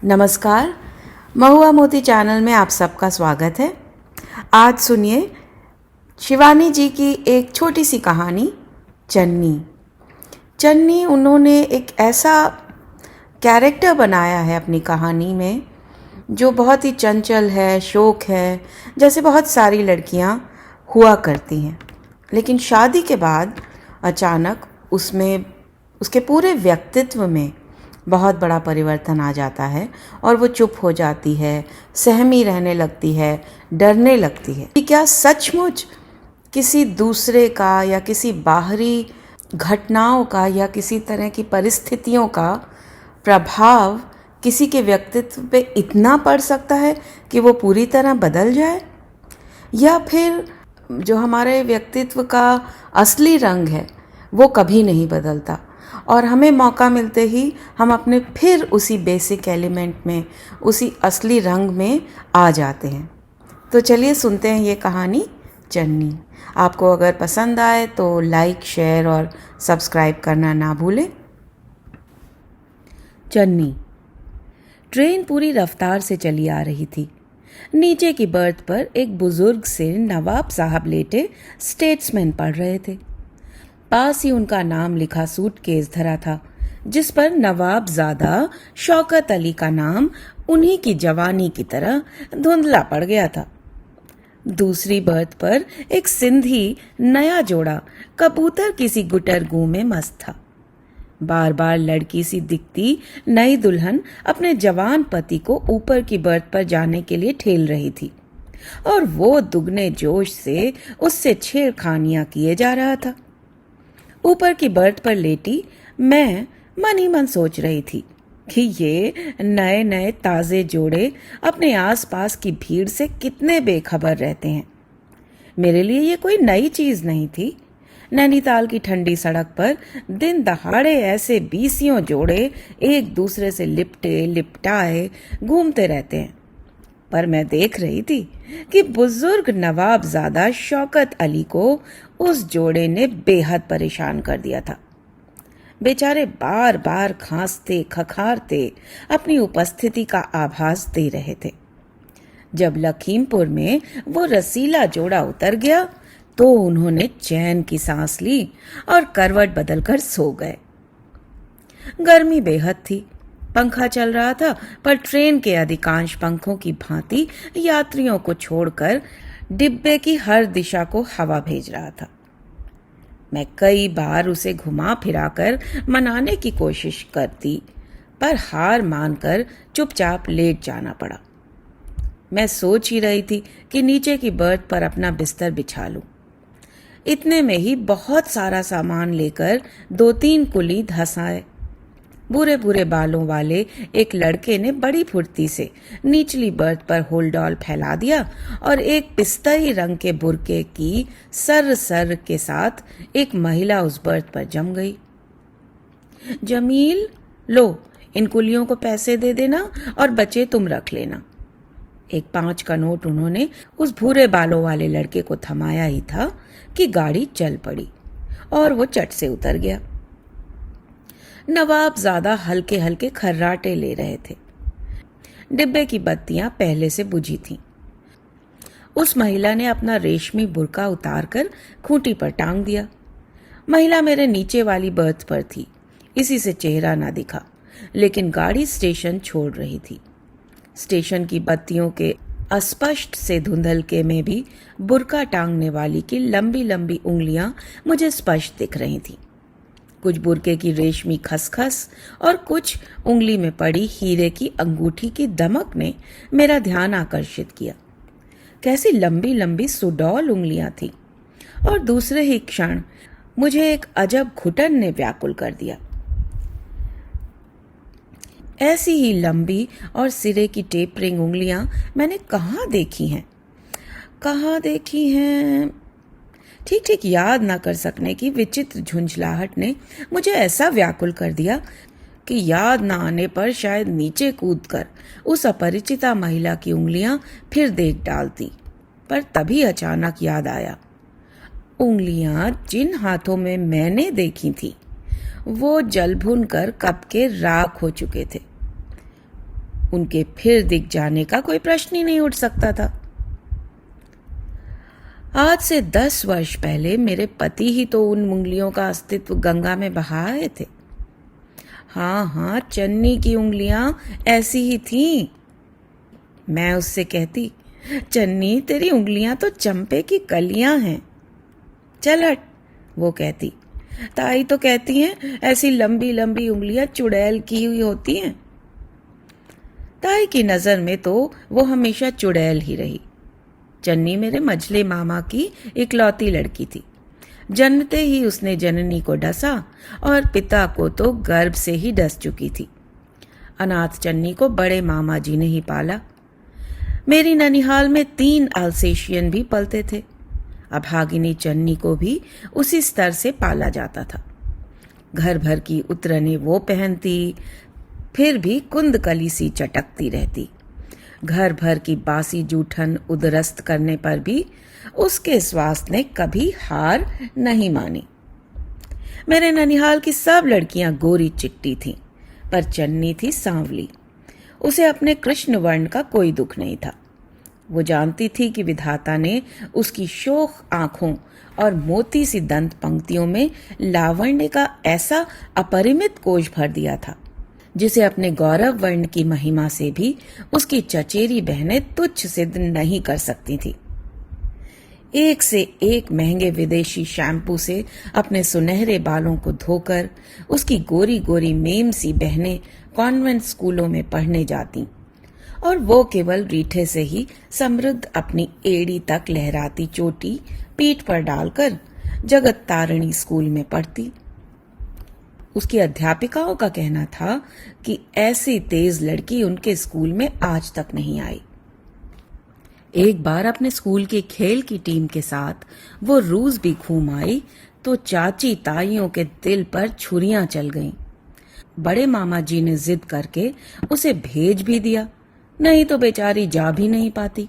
नमस्कार, महुआ मोती चैनल में आप सबका स्वागत है। आज सुनिए शिवानी जी की एक छोटी सी कहानी, चन्नी। चन्नी उन्होंने एक ऐसा कैरेक्टर बनाया है अपनी कहानी में जो बहुत ही चंचल है, शौक है, जैसे बहुत सारी लड़कियां हुआ करती हैं। लेकिन शादी के बाद अचानक उसमें उसके पूरे व्यक्तित्व में बहुत बड़ा परिवर्तन आ जाता है और वो चुप हो जाती है, सहमी रहने लगती है, डरने लगती है कि क्या सचमुच किसी दूसरे का या किसी बाहरी घटनाओं का या किसी तरह की परिस्थितियों का प्रभाव किसी के व्यक्तित्व पे इतना पड़ सकता है कि वो पूरी तरह बदल जाए, या फिर जो हमारे व्यक्तित्व का असली रंग है वो कभी नहीं बदलता और हमें मौका मिलते ही हम अपने फिर उसी बेसिक एलिमेंट में, उसी असली रंग में आ जाते हैं। तो चलिए सुनते हैं ये कहानी चन्नी। आपको अगर पसंद आए तो लाइक, शेयर और सब्सक्राइब करना ना भूलें। चन्नी। ट्रेन पूरी रफ्तार से चली आ रही थी। नीचे की बर्थ पर एक बुजुर्ग से नवाब साहब लेटे स्टेट्समैन पढ़ रहे थे। पास ही उनका नाम लिखा सूटकेस धरा था, जिस पर नवाबजादा शौकत अली का नाम उन्हीं की जवानी की तरह धुंधला पड़ गया था। दूसरी बर्थ पर एक सिंधी नया जोड़ा कबूतर किसी गुटरगू में मस्त था। बार बार लड़की सी दिखती नई दुल्हन अपने जवान पति को ऊपर की बर्थ पर जाने के लिए ठेल रही थी और वो दुगने जोश से उससे छेड़खानियां किए जा रहा था। ऊपर की बर्थ पर लेटी मैं मन ही मन सोच रही थी कि ये नए नए ताजे जोड़े अपने आसपास की भीड़ से कितने बेखबर रहते हैं। मेरे लिए ये कोई नई चीज नहीं थी। नैनीताल की ठंडी सड़क पर दिन दहाड़े ऐसे बीसियों जोड़े एक दूसरे से लिपटे लिपटाए घूमते रहते हैं। पर मैं देख रही थी कि बुजुर्ग नवाबजादा शौकत अली को उस जोड़े ने बेहद परेशान कर दिया था। बेचारे बार बार खांसते खखारते अपनी उपस्थिति का आभास दे रहे थे। जब लखीमपुर में वो रसीला जोड़ा उतर गया तो उन्होंने चैन की सांस ली और करवट बदलकर सो गए। गर्मी बेहद थी। पंखा चल रहा था, पर ट्रेन के अधिकांश पंखों की भांति यात्रियों को छोड़कर डिब्बे की हर दिशा को हवा भेज रहा था। मैं कई बार उसे घुमा फिराकर मनाने की कोशिश करती, पर हार मानकर चुपचाप लेट जाना पड़ा। मैं सोच ही रही थी कि नीचे की बर्थ पर अपना बिस्तर बिछा लूं। इतने में ही बहुत सारा सामान लेकर 2-3 कुली धंस आए। बुरे बुरे बालों वाले एक लड़के ने बड़ी फुर्ती से निचली बर्थ पर होलडॉल फैला दिया और एक पिस्तई रंग के बुर्के की सर के साथ एक महिला उस बर्थ पर जम गई। जमील, लो, इन कुलियों को पैसे दे देना और बचे तुम रख लेना। एक 5 का नोट उन्होंने उस भूरे बालों वाले लड़के को थमाया ही था कि गाड़ी चल पड़ी और वो चट से उतर गया। नवाबजादा हल्के हल्के खर्राटे ले रहे थे। डिब्बे की बत्तियां पहले से बुझी थीं। उस महिला ने अपना रेशमी बुर्का उतारकर खूंटी पर टांग दिया। महिला मेरे नीचे वाली बर्थ पर थी, इसी से चेहरा ना दिखा, लेकिन गाड़ी स्टेशन छोड़ रही थी। स्टेशन की बत्तियों के अस्पष्ट से धुंधलके में भी बुर्का टांगने वाली की लंबी लंबी उंगलियां मुझे स्पष्ट दिख रही थीं। कुछ बुर्के की रेशमी खसखस और कुछ उंगली में पड़ी हीरे की अंगूठी की दमक ने मेरा ध्यान आकर्षित किया। कैसी लंबी लंबी सुडौल उंगलियां थीं और दूसरे ही क्षण मुझे एक अजब घुटन ने व्याकुल कर दिया। ऐसी ही लंबी और सिरे की टेपरिंग उंगलियां मैंने कहाँ देखी हैं। ठीक याद ना कर सकने की विचित्र झुंझलाहट ने मुझे ऐसा व्याकुल कर दिया कि याद ना आने पर शायद नीचे कूदकर उस अपरिचिता महिला की उंगलियां फिर देख डालती। पर तभी अचानक याद आया, उंगलियां जिन हाथों में मैंने देखी थी वो जल भुन कर कब के राख हो चुके थे। उनके फिर दिख जाने का कोई प्रश्न ही नहीं उठ सकता था। आज से 10 वर्ष पहले मेरे पति ही तो उन उंगलियों का अस्तित्व गंगा में बहा आए थे। हाँ, चन्नी की उंगलियां ऐसी ही थीं। मैं उससे कहती, चन्नी तेरी उंगलियां तो चंपे की कलियां हैं। चल हट, वो कहती। ताई तो कहती हैं ऐसी लंबी लंबी उंगलियां चुड़ैल की हुई होती हैं। ताई की नजर में तो वो हमेशा चुड़ैल ही रही। चन्नी मेरे मझले मामा की इकलौती लड़की थी। जन्मते ही उसने जननी को डसा और पिता को तो गर्भ से ही डस चुकी थी। अनाथ चन्नी को बड़े मामा जी ने ही पाला। मेरी ननिहाल में 3 अल्सेशियन भी पलते थे। अभागिनी चन्नी को भी उसी स्तर से पाला जाता था। घर भर की उतरने वो पहनती, फिर भी कुंदकली सी चटकती रहती। घर भर की बासी जूठन उदरस्त करने पर भी उसके स्वास्थ्य ने कभी हार नहीं मानी। मेरे ननिहाल की सब लड़कियां गोरी चिट्टी थीं, पर चन्नी थी सांवली। उसे अपने कृष्ण वर्ण का कोई दुख नहीं था। वो जानती थी कि विधाता ने उसकी शोख आंखों और मोती सी दंत पंक्तियों में लावण्य का ऐसा अपरिमित कोश भर दिया था, जिसे अपने गौरव वर्ण की महिमा से भी उसकी चचेरी बहनें तुच्छ सिद्ध नहीं कर सकती थी। एक से एक महंगे विदेशी शैम्पू से अपने सुनहरे बालों को धोकर उसकी गोरी गोरी मेम सी बहनें कॉन्वेंट स्कूलों में पढ़ने जाती, और वो केवल रीठे से ही समृद्ध अपनी एड़ी तक लहराती चोटी पीठ पर डालकर जगत तारिणी स्कूल में पढ़ती। उसकी अध्यापिकाओं का कहना था कि ऐसी तेज लड़की उनके स्कूल में आज तक नहीं आई। एक बार अपने स्कूल की खेल की टीम के साथ वो रूस भी घूम आई तो चाची ताइयों के दिल पर छुरियां चल गईं। बड़े मामा जी ने जिद करके उसे भेज भी दिया, नहीं तो बेचारी जा भी नहीं पाती।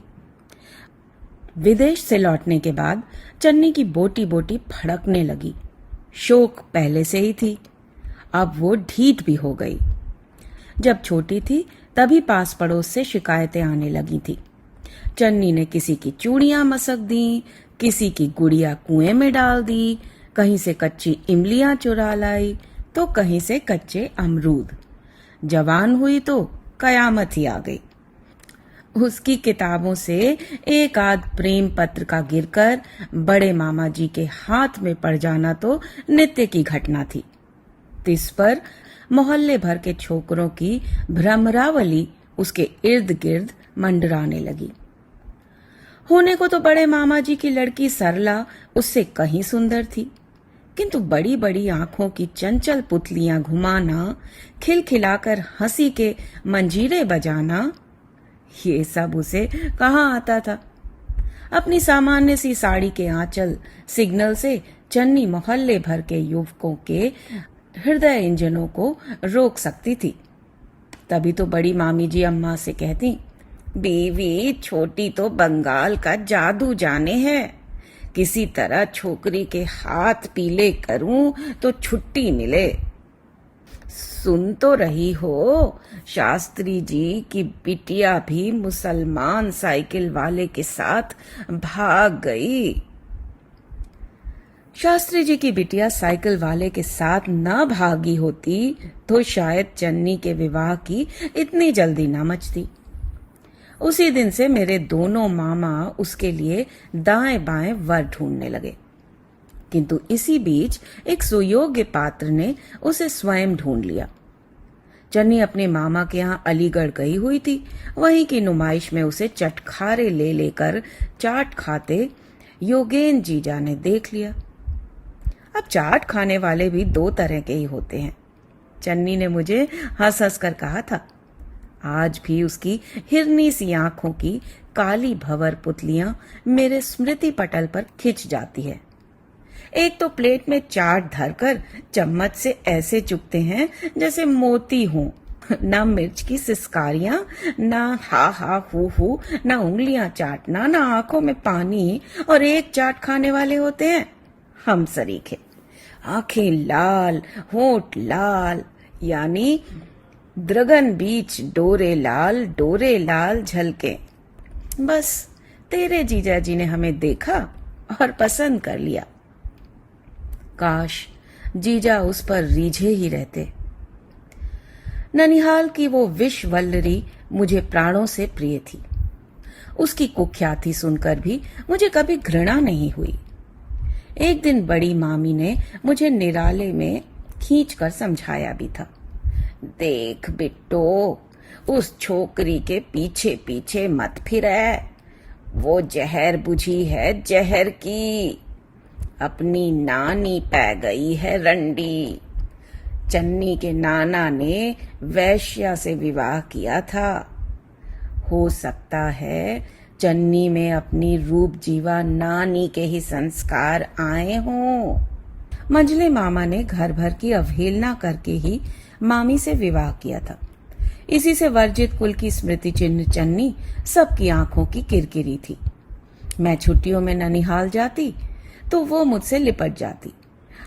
विदेश से लौटने के बाद चन्नी की बोटी बोटी फड़कने लगी। शोक पहले से ही थी, अब वो ढीठ भी हो गई। जब छोटी थी तभी पास पड़ोस से शिकायतें आने लगी थी। चन्नी ने किसी की चूड़ियां मसक दी, किसी की गुड़िया कुएं में डाल दी, कहीं से कच्ची इमलियां चुरा लाई तो कहीं से कच्चे अमरूद। जवान हुई तो कयामत ही आ गई। उसकी किताबों से एक आध प्रेम पत्र का गिरकर बड़े मामा जी के हाथ में पड़ जाना तो नित्य की घटना थी। इस पर मोहल्ले भर के छोकरों की भ्रमरावली उसके इर्द गिर्द मंडराने लगी। होने को तो बड़े मामा जी की लड़की सरला उससे कहीं सुंदर थी, किंतु बड़ी बड़ी आंखों की चंचल पुतलियां घुमाना, खिलखिलाकर हंसी के मंजीरे बजाना, ये सब उसे कहाँ आता था। अपनी सामान्य सी साड़ी के आंचल सिग्नल से चन्नी मोहल्ले भर के युवकों के हृदय इंजनों को रोक सकती थी। तभी तो बड़ी मामी जी अम्मा से कहती, बीवी छोटी तो बंगाल का जादू जाने है, किसी तरह छोकरी के हाथ पीले करूं तो छुट्टी मिले। सुन तो रही हो, शास्त्री जी की बिटिया भी मुसलमान साइकिल वाले के साथ भाग गई। शास्त्री जी की बिटिया साइकिल वाले के साथ न भागी होती तो शायद चन्नी के विवाह की इतनी जल्दी न मचती। उसी दिन से मेरे दोनों मामा उसके लिए दाएं बाएं वर ढूंढने लगे, किंतु इसी बीच एक सुयोग्य पात्र ने उसे स्वयं ढूंढ लिया। चन्नी अपने मामा के यहाँ अलीगढ़ गई हुई थी। वहीं की नुमाइश में उसे चटखारे ले लेकर चाट खाते योगेन जीजा ने देख लिया। अब चाट खाने वाले भी 2 तरह के ही होते हैं। चन्नी ने मुझे हंस हंस कर कहा था। आज भी उसकी हिरनी सी आंखों की काली भंवर पुतलियां मेरे स्मृति पटल पर खिंच जाती है। एक तो प्लेट में चाट धरकर चम्मच से ऐसे चुपते हैं जैसे मोती हों। ना मिर्च की सिसकारियां, ना हा हा हू, ना उंगलियां चाटना, ना आंखों में पानी, और एक चाट खाने वाले होते हैं हम सरीखे। आंखें लाल, होंठ लाल, यानी द्रगन बीच डोरे लाल झलके। बस तेरे जीजा जी ने हमें देखा और पसंद कर लिया। काश जीजा उस पर रीझे ही रहते। ननिहाल की वो विश्ववल्लरी मुझे प्राणों से प्रिय थी। उसकी कुख्याति सुनकर भी मुझे कभी घृणा नहीं हुई। एक दिन बड़ी मामी ने मुझे निराले में खींचकर समझाया भी था। देख बिट्टो, उस छोकरी के पीछे पीछे मत फिरे। वो जहर बुझी है जहर की। अपनी नानी पै गई है रंडी। चन्नी के नाना ने वैश्या से विवाह किया था। हो सकता है चन्नी में अपनी रूप जीवा नानी के ही संस्कार आए हों। मंझले मामा ने घर भर की अवहेलना करके ही मामी से विवाह किया था। इसी से वर्जित कुल की स्मृति चिन्ह चन्नी सबकी आंखों की किरकिरी थी। मैं छुट्टियों में ननिहाल जाती तो वो मुझसे लिपट जाती।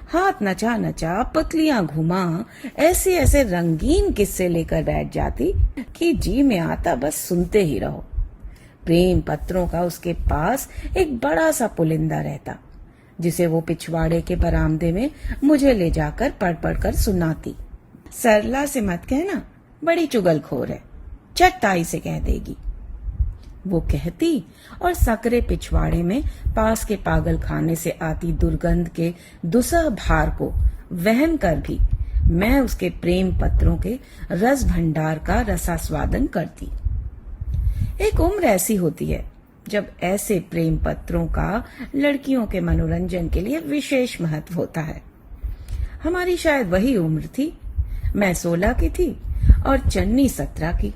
हाथ नचा नचा पतलियां घुमा ऐसे ऐसे रंगीन किस्से लेकर बैठ जाती कि जी में आता बस सुनते ही रहो। प्रेम पत्रों का उसके पास एक बड़ा सा पुलिंदा रहता, जिसे वो पिछवाड़े के बरामदे में मुझे ले जाकर पढ़ पढ़ कर सुनाती। सरला से मत कहना, बड़ी चुगलखोर है, चट्टाई से कह देगी। वो कहती और सकरे पिछवाड़े में पास के पागल खाने से आती दुर्गंध के दुसह भार को वहन कर भी मैं उसके प्रेम पत्रों के रस भंडार का रसास्वादन करती। एक उम्र ऐसी होती है जब ऐसे प्रेम पत्रों का लड़कियों के मनोरंजन के लिए विशेष महत्व होता है। हमारी शायद वही उम्र थी। मैं 16 की थी और चन्नी 17 की।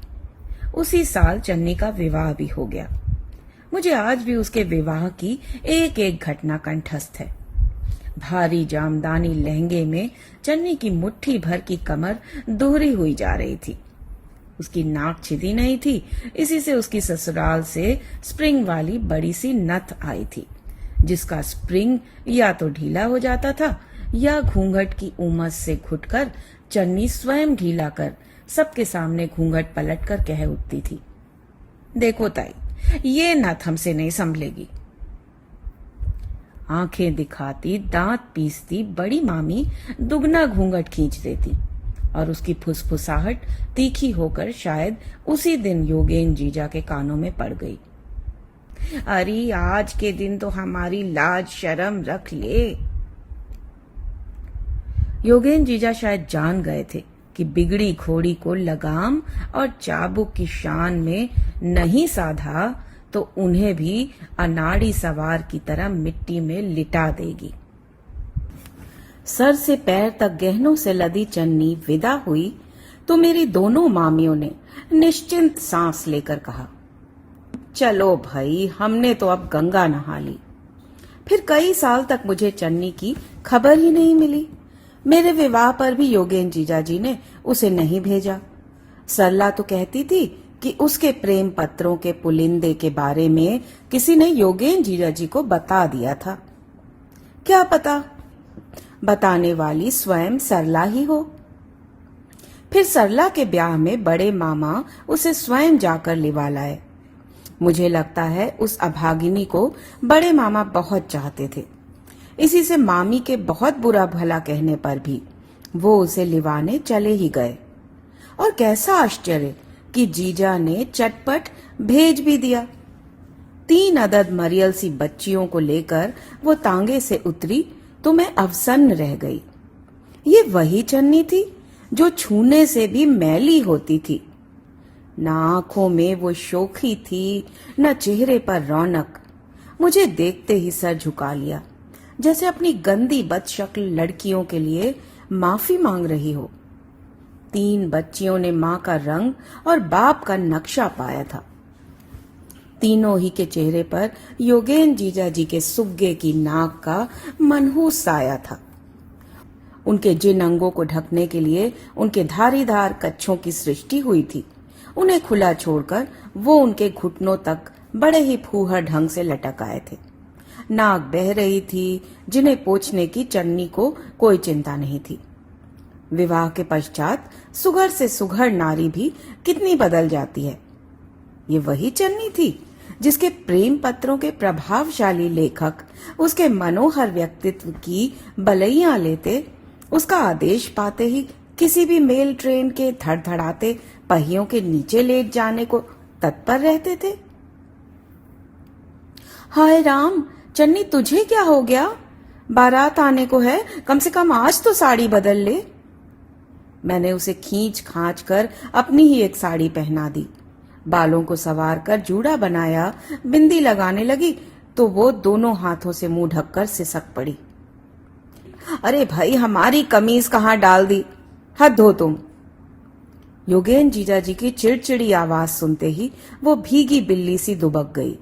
उसी साल चन्नी का विवाह भी हो गया। मुझे आज भी उसके विवाह की एक एक घटना कंठस्थ है। भारी जामदानी लहंगे में चन्नी की मुट्ठी भर की कमर दोहरी हुई जा रही थी। उसकी नाक छिदी नहीं थी, इसी से उसकी ससुराल से स्प्रिंग वाली बड़ी सी नथ आई थी, जिसका स्प्रिंग या तो ढीला हो जाता था या घूंघट की उमस से घुटकर चन्नी स्वयं ढीला कर सबके सामने घूंघट पलट कर कह उठती थी, देखो ताई, ये नथ हमसे नहीं संभलेगी। आंखें दिखाती, दांत पीसती बड़ी मामी दुगना घूंघट खींच देती और उसकी फुसफुसाहट तीखी होकर शायद उसी दिन योगेन जीजा के कानों में पड़ गई। अरे आज के दिन तो हमारी लाज शर्म रख ले। योगेन जीजा शायद जान गए थे कि बिगड़ी घोड़ी को लगाम और चाबुक की शान में नहीं साधा तो उन्हें भी अनाड़ी सवार की तरह मिट्टी में लिटा देगी। सर से पैर तक गहनों से लदी चन्नी विदा हुई तो मेरी दोनों मामियों ने निश्चिंत सांस लेकर कहा, चलो भाई, हमने तो अब गंगा नहा ली। फिर कई साल तक मुझे चन्नी की खबर ही नहीं मिली। मेरे विवाह पर भी योगेन जीजाजी ने उसे नहीं भेजा। सरला तो कहती थी कि उसके प्रेम पत्रों के पुलिंदे के बारे में किसी ने योगेन जीजाजी को बता दिया था। क्या पता बताने वाली स्वयं सरला ही हो। फिर सरला के ब्याह में बड़े मामा उसे स्वयं जाकर लिवा लाए। मुझे लगता है उस अभागिनी को बड़े मामा बहुत चाहते थे। इसी से मामी के बहुत बुरा भला कहने पर भी वो उसे लिवाने चले ही गए। और कैसा आश्चर्य कि जीजा ने चटपट भेज भी दिया। 3 अदद मरियल सी बच्चियों को लेकर वो तांगे से उतरी तो मैं अवसन्न रह गई। ये वही चन्नी थी जो छूने से भी मैली होती थी। न आंखों में वो शोखी थी, न चेहरे पर रौनक। मुझे देखते ही सर झुका लिया, जैसे अपनी गंदी बदशक्ल लड़कियों के लिए माफी मांग रही हो। 3 बच्चियों ने मां का रंग और बाप का नक्शा पाया था। तीनों ही के चेहरे पर योगेन जीजाजी के सुग्गे की नाक का मनहूस साया था। उनके जिन अंगों को ढकने के लिए उनके धारीदार कच्छों की सृष्टि हुई थी, उन्हें खुला छोड़कर वो उनके घुटनों तक बड़े ही फूहड़ ढंग से लटक आए थे। नाक बह रही थी, जिन्हें पोंछने की चन्नी को कोई चिंता नहीं थी। विवाह के पश्चात सुघड़ से सुघड़ नारी भी कितनी बदल जाती है। ये वही चन्नी थी जिसके प्रेम पत्रों के प्रभावशाली लेखक उसके मनोहर व्यक्तित्व की बलैया लेते, उसका आदेश पाते ही किसी भी मेल ट्रेन के धड़धड़ाते पहियों के नीचे लेट जाने को तत्पर रहते थे। हाय राम, चन्नी तुझे क्या हो गया? बारात आने को है, कम से कम आज तो साड़ी बदल ले। मैंने उसे खींच खांच कर अपनी ही एक साड़ी पहना दी, बालों को संवार कर जूड़ा बनाया, बिंदी लगाने लगी तो वो दोनों हाथों से मुंह ढककर सिसक पड़ी। अरे भाई, हमारी कमीज कहाँ डाल दी? हद हो तुम। योगेन जीजाजी की चिड़चिड़ी आवाज सुनते ही वो भीगी बिल्ली सी दुबक गई।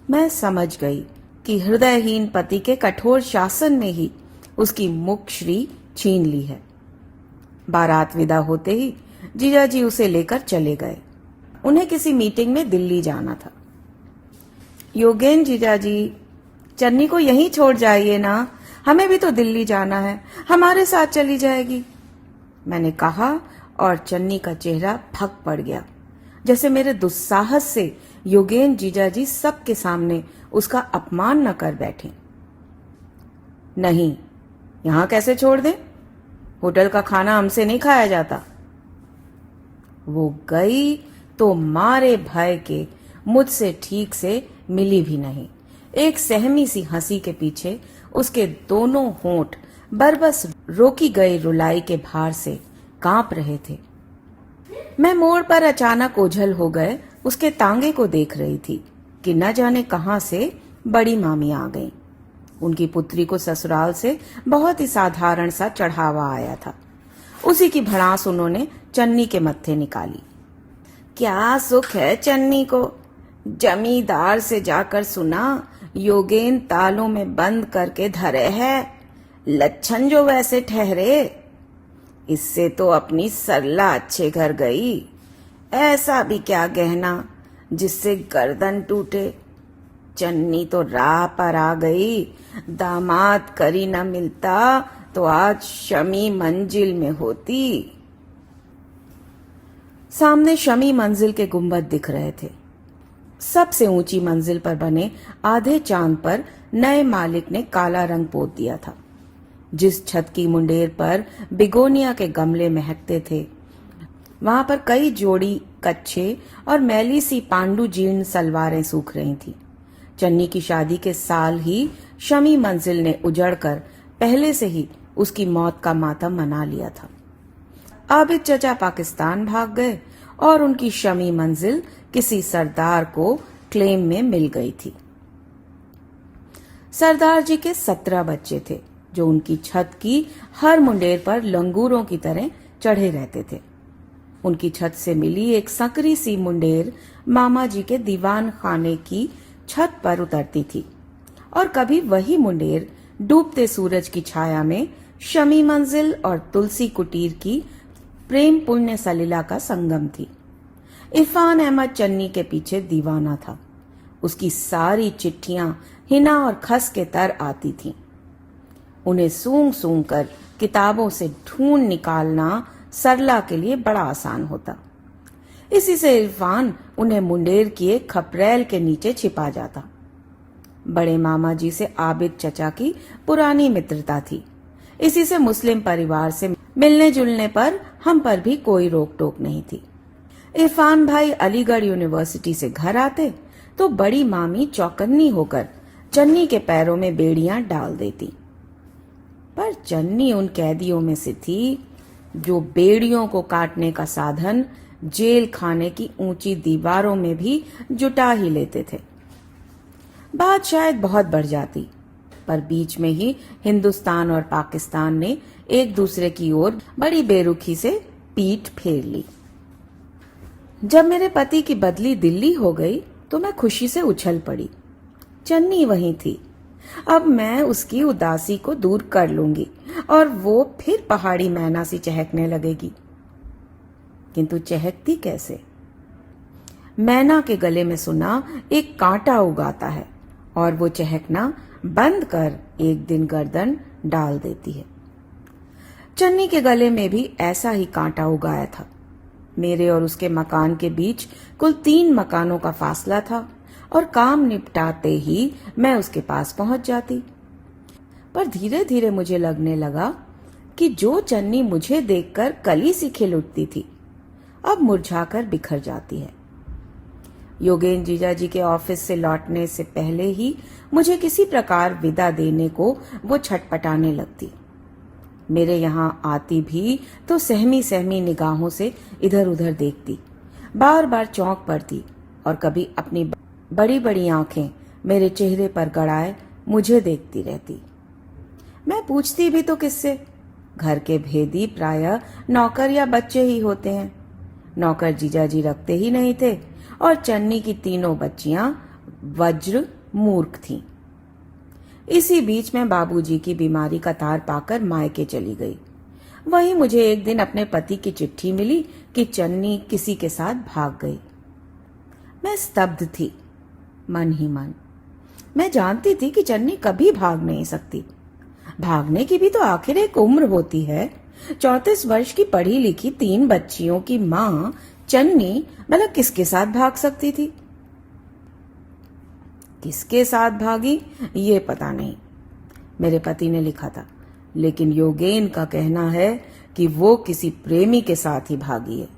मैं समझ गई कि हृदयहीन पति के कठोर शासन में ही उसकी मुखश्री छीन ली है। बारात विदा होते ही जीजाजी उसे लेकर चले गए। उन्हें किसी मीटिंग में दिल्ली जाना था। योगेन जीजाजी, चन्नी को यहीं छोड़ जाइए ना, हमें भी तो दिल्ली जाना है, हमारे साथ चली जाएगी, मैंने कहा और चन्नी का चेहरा फक पड़ गया, जैसे मेरे दुस्साहस से योगेन जीजाजी सबके सामने उसका अपमान न कर बैठे। नहीं, यहां कैसे छोड़ दें? होटल का खाना हमसे नहीं खाया जाता। वो गई तो मारे भय के मुझसे ठीक से मिली भी नहीं। एक सहमी सी हंसी के पीछे उसके दोनों होंठ बरबस रोकी गई रुलाई के भार से कांप रहे थे। मैं मोड़ पर अचानक ओझल हो गए उसके तांगे को देख रही थी कि न जाने कहां से बड़ी मामी आ गई। उनकी पुत्री को ससुराल से बहुत ही साधारण सा चढ़ावा आया था। उसी की भड़ास उन्होंने चन्नी के मत्थे निकाली। क्या सुख है चन्नी को, जमींदार से जाकर सुना योगेन तालों में बंद करके धरे है, लच्छन जो वैसे ठहरे। इससे तो अपनी सरला अच्छे घर गई, ऐसा भी क्या गहना जिससे गर्दन टूटे। चन्नी तो राह पर आ गई, दामाद करी न मिलता तो आज शमी मंजिल में होती। सामने शमी मंजिल के गुंबद दिख रहे थे। सबसे ऊंची मंजिल पर बने आधे चांद पर नए मालिक ने काला रंग पोत दिया था। जिस छत की मुंडेर पर बिगोनिया के गमले महकते थे, वहां पर कई जोड़ी कच्छे और मैली सी पांडु जीर्ण सलवारें सूख रही थी। चन्नी की शादी के साल ही शमी मंजिल ने उजड़कर पहले से ही उसकी मौत का मातम मना लिया था। आबिद चचा पाकिस्तान भाग गए और उनकी शमी मंजिल किसी सरदार को क्लेम में मिल गई थी। सरदार जी के 17 बच्चे थे जो उनकी छत की हर मुंडेर पर लंगूरों की तरह चढ़े रहते थे। उनकी छत से मिली एक सकरी सी मुंडेर मामा जी के दीवान खाने की छत पर उतरती थी और कभी वही मुंडेर डूबते सूरज की छाया में शमी मंजिल और तुलसी कुटीर की प्रेम पुण्य सलीला का संगम थी। इरफान अहमद चन्नी के पीछे दीवाना था। उसकी सारी चिट्ठियां हिना और खस के तर आती थीं। उन्हें सूंघ सूंघ कर किताबों से ढूंढ निकालना सरला के लिए बड़ा आसान होता। इसी से इरफान उन्हें मुंडेर किए खपरेल के नीचे छिपा जाता। बड़े मामा जी से आबिद चचा की पुरानी मित्रता थी। इसी से मुस्लिम परिवार से मिलने जुलने पर हम पर भी कोई रोक टोक नहीं थी। इरफान भाई अलीगढ़ यूनिवर्सिटी से घर आते तो बड़ी मामी चौकन्नी होकर चन्नी के पैरों में बेड़ियां डाल देती। पर चन्नी उन कैदियों में से थी जो बेड़ियों को काटने का साधन जेल खाने की ऊंची दीवारों में भी जुटा ही लेते थे। बात शायद बहुत बढ़ जाती, पर बीच में ही हिंदुस्तान और पाकिस्तान ने एक दूसरे की ओर बड़ी बेरुखी से पीठ फेर ली। जब मेरे पति की बदली दिल्ली हो गई तो मैं खुशी से उछल पड़ी। चन्नी वहीं थी। अब मैं उसकी उदासी को दूर कर लूंगी और वो फिर पहाड़ी मैना सी चहकने लगेगी। किंतु चहकती कैसे? मैना के गले में सुना एक कांटा उगाता है और वो चहकना बंद कर एक दिन गर्दन डाल देती है। चन्नी के गले में भी ऐसा ही कांटा उगाया था। मेरे और उसके मकान के बीच कुल 3 मकानों का फासला था और काम निपटाते ही मैं उसके पास पहुंच जाती। पर धीरे धीरे मुझे लगने लगा कि जो चन्नी मुझे देखकर कली सी खिल उठती थी, अब मुरझाकर बिखर जाती है। योगेन जीजाजी के ऑफिस से लौटने से पहले ही मुझे किसी प्रकार विदा देने को वो छटपटाने लगती। मेरे यहाँ आती भी तो सहमी सहमी निगाहों से इधर उधर देखती, बार बार चौंक पड़ती और कभी अपनी बड़ी बड़ी आंखें मेरे चेहरे पर गड़ाए मुझे देखती रहती। मैं पूछती भी तो किससे? घर के भेदी प्रायः नौकर या बच्चे ही होते हैं। नौकर जीजाजी रखते ही नहीं थे और चन्नी की तीनों बच्चियां वज्र मूर्ख थीं। इसी बीच में बाबूजी की बीमारी का तार पाकर मायके चली गई। वहीं मुझे एक दिन अपने पति की चिट्ठी मिली कि चन्नी किसी के साथ भाग गई। मैं स्तब्ध थी, मन ही मन। मैं जानती थी कि चन्नी कभी भाग नहीं सकती। भागने की भी तो आखिर एक उम्र होती है। 34 वर्ष की पढ़ी लिखी 3 बच्चियों की मां चन्नी भला किसके साथ भाग सकती थी? किसके साथ भागी ये पता नहीं, मेरे पति ने लिखा था, लेकिन योगेन का कहना है कि वो किसी प्रेमी के साथ ही भागी है।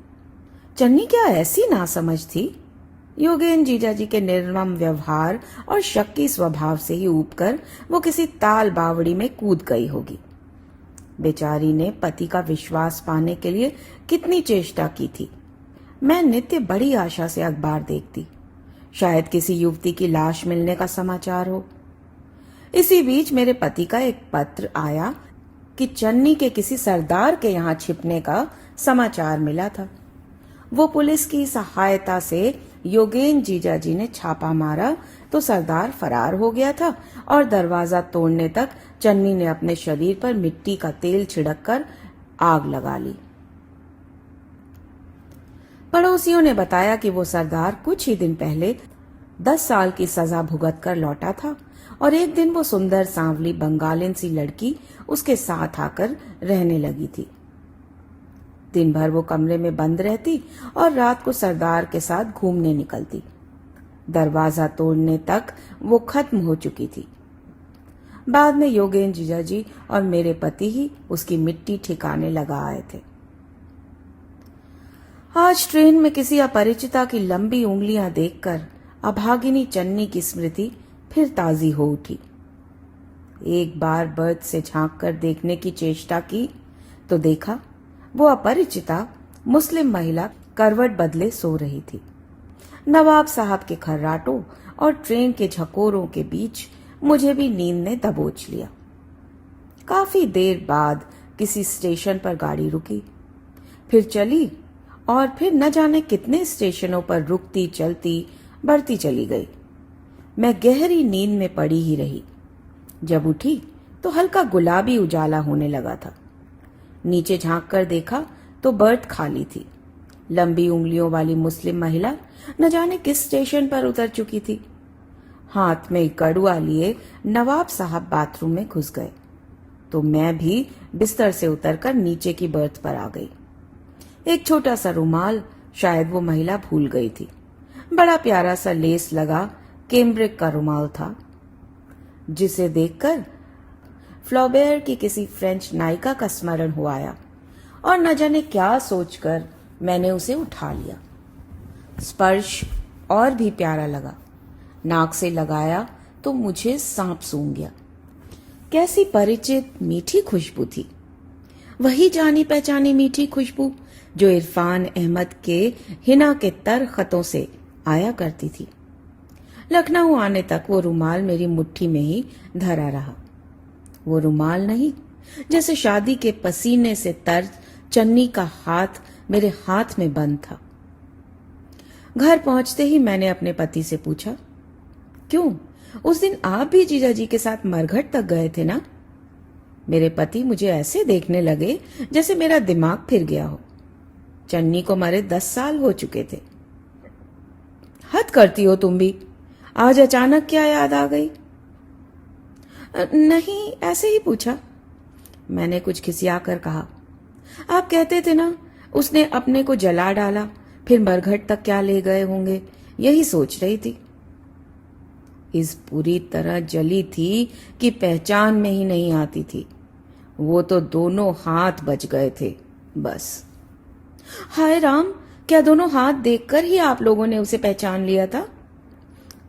चन्नी क्या ऐसी नासमझ थी? योगेन जीजाजी के निर्मम व्यवहार और शक्की स्वभाव से ही ऊबकर वो किसी ताल बावड़ी में कूद गई होगी। बेचारी ने पति का विश्वास पाने के लिए कितनी चेष्टा की थी। मैं नित्य बड़ी आशा से अखबार देखती, शायद किसी युवती की लाश मिलने का समाचार हो। इसी बीच मेरे पति का एक पत्र आया कि चन्नी के किसी सरदार के यहाँ छिपने का समाचार मिला था। वो पुलिस की सहायता से योगेन जीजाजी ने छापा मारा तो सरदार फरार हो गया था और दरवाजा तोड़ने तक चन्नी ने अपने शरीर पर मिट्टी का तेल छिड़ककर आग लगा ली। पड़ोसियों ने बताया कि वो सरदार कुछ ही दिन पहले 10 साल की सजा भुगत कर लौटा था और एक दिन वो सुंदर सांवली बंगालिन सी लड़की उसके साथ आकर रहने लगी थी। दिन भर वो कमरे में बंद रहती और रात को सरदार के साथ घूमने निकलती। दरवाजा तोड़ने तक वो खत्म हो चुकी थी। बाद में योगेन जीजाजी और मेरे पति ही उसकी मिट्टी ठिकाने लगा आए थे। आज ट्रेन में किसी अपरिचिता की लंबी उंगलियां देखकर अभागिनी चन्नी की स्मृति फिर ताजी हो उठी। एक बार बर्थ से झांक कर देखने की चेष्टा की तो देखा वो अपरिचिता मुस्लिम महिला करवट बदले सो रही थी। नवाब साहब के खर्राटों और ट्रेन के झकोरों के बीच मुझे भी नींद ने दबोच लिया। काफी देर बाद किसी स्टेशन पर गाड़ी रुकी, फिर चली और फिर न जाने कितने स्टेशनों पर रुकती चलती बढ़ती चली गई। मैं गहरी नींद में पड़ी ही रही। जब उठी तो हल्का गुलाबी उजाला होने लगा था। नीचे झांक कर देखा तो बर्थ खाली थी। लंबी उंगलियों वाली मुस्लिम महिला न जाने किस स्टेशन पर उतर चुकी थी। हाथ में कड़ुआ लिए नवाब साहब बाथरूम में घुस गए तो मैं भी बिस्तर से उतरकर नीचे की बर्थ पर आ गई। एक छोटा सा रुमाल शायद वो महिला भूल गई थी। बड़ा प्यारा सा लेस लगा कैम्ब्रिक का रुमाल था, जिसे देखकर फ्लॉबेर की किसी फ्रेंच नायिका का स्मरण हो आया और न जाने क्या सोचकर मैंने उसे उठा लिया। स्पर्श और भी प्यारा लगा। नाक से लगाया तो मुझे सांप सूंघ गया। कैसी परिचित मीठी खुशबू थी, वही जानी पहचानी मीठी खुशबू जो इरफान अहमद के हिना के तर खतों से आया करती थी। लखनऊ आने तक वो रुमाल मेरी मुट्ठी में ही धरा रहा। वो रुमाल नहीं, जैसे शादी के पसीने से तर चन्नी का हाथ मेरे हाथ में बंद था। घर पहुंचते ही मैंने अपने पति से पूछा, क्यों, उस दिन आप भी जीजाजी के साथ मरघट तक गए थे ना? मेरे पति मुझे ऐसे देखने लगे जैसे मेरा दिमाग फिर गया हो। चन्नी को मरे 10 साल हो चुके थे। हद करती हो तुम भी, आज अचानक क्या याद आ गई? नहीं, ऐसे ही पूछा। मैंने कुछ खिसियाकर कहा। आप कहते थे ना उसने अपने को जला डाला, फिर मरघट तक क्या ले गए होंगे, यही सोच रही थी। इस पूरी तरह जली थी कि पहचान में ही नहीं आती थी। वो तो दोनों हाथ बच गए थे बस। हाय राम, क्या दोनों हाथ देखकर ही आप लोगों ने उसे पहचान लिया था?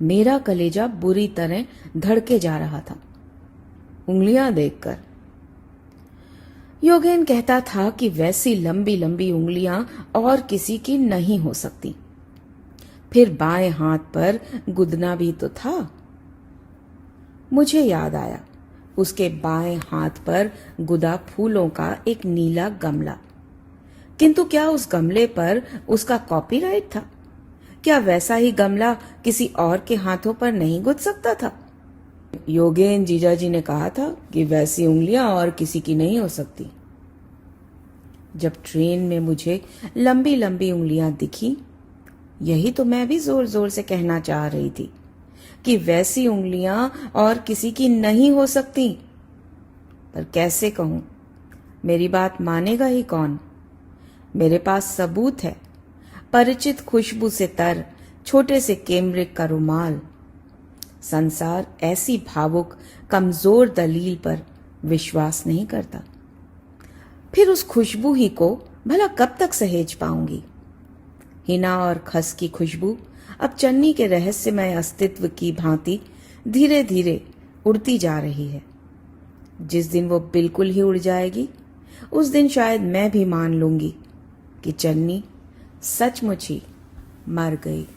मेरा कलेजा बुरी तरह धड़के जा रहा था उंगलियां देखकर। योगेन कहता था कि वैसी लंबी लंबी उंगलियां और किसी की नहीं हो सकती। फिर बाएं हाथ पर गुदना भी तो था। मुझे याद आया, उसके बाएं हाथ पर गुदा फूलों का एक नीला गमला। किंतु क्या उस गमले पर उसका कॉपीराइट था? क्या वैसा ही गमला किसी और के हाथों पर नहीं गुद सकता था? योगेन जीजाजी ने कहा था कि वैसी उंगलियां और किसी की नहीं हो सकती। जब ट्रेन में मुझे लंबी लंबी उंगलियां दिखी, यही तो मैं भी जोर जोर से कहना चाह रही थी कि वैसी उंगलियां और किसी की नहीं हो सकती। पर कैसे कहूं, मेरी बात मानेगा ही कौन? मेरे पास सबूत है, परिचित खुशबू से तर छोटे से कैमरिक का रुमाल। संसार ऐसी भावुक कमजोर दलील पर विश्वास नहीं करता। फिर उस खुशबू ही को भला कब तक सहेज पाऊंगी? हिना और खस की खुशबू अब चन्नी के रहस्यमय अस्तित्व की भांति धीरे धीरे उड़ती जा रही है। जिस दिन वो बिल्कुल ही उड़ जाएगी, उस दिन शायद मैं भी मान लूंगी कि चन्नी सचमुच ही मर गई।